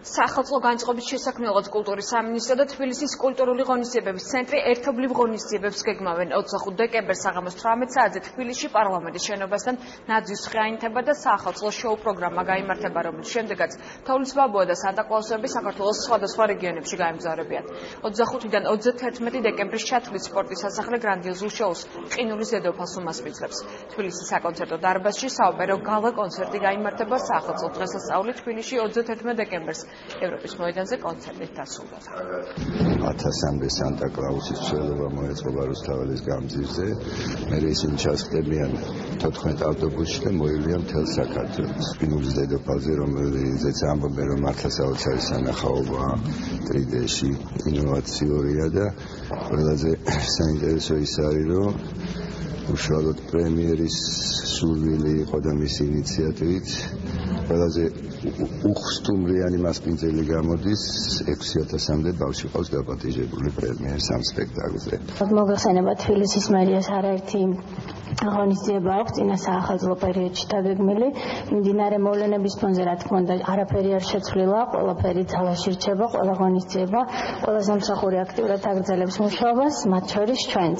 სახელმწიფო განწყობის შესაქმნელად კულტურის სამინისტრო და თბილისის კულტურული ღონისძიებების ცენტრი ერთობლივ ღონისძიებებს გეგმავენ 25 დეკემბერს საღამოს 18 საათზე თბილისში პარლამენტის შენობასთან ნაძვის ხე აინთება და საახალწლო შოუ პროგრამა გაიმართება, რომლის შემდეგაც თოვლის ბაბუა და სანტა-კლაუსები საქართველოს სხვადასხვა რეგიონებში გაემგზავრებიან. 25-დან 31 დეკემბრის ჩათვლის სპორტის სასახლე გრანდიოზულ შოუს ყინულის დედოფალს უმასპინძლებს. თბილისის საკონცერტო დარბაზში საოპერო გალა კონცერტი გაიმართება საახალწლო დღესასწაული თბილისში 31 დეკემბერს ევროპის მოედანზე კონცერტით დასრულდება. 1000-მდე სანტა-კლაუსის მცველობა მოეწყობა რუსთაველის გამზირზე. მე ისინი ჩასხდებიან 14 ავტობუსში და მოივლიან მთელ საქართველოს. ყინულის დედოფალზე, რომელზეც ამბობენ, რომ მართლა საოცარი სანახაობა 3D-ში ინოვაციურია და ყველაზე საინტერესო ის არის, რომ უშუალოდ პრემიერის სურვილი იყო და მისი ინიციატივით ყველაზე უხსტუმრიანი მასპინძელი გამოდის 6000-მდე ბავშვი ყავს დაპატიჟებული პრემიერს ამ სპექტაკლზე. მოგეხსენება თბილისის მერიას არაერთი ღონისძიება აქვს წინა საახალწლო პერიოდში დაგეგმილი. მიმდინარე მოვლენების ფონზე, რა თქმა უნდა, არაფერი არ შეცვლილა, ყველაფერი ძალაში რჩება, ყველა ღონისძიება, ყველა სამსახური აქტიურად აგრძელებს მუშაობას, მათ შორის ჩვენც.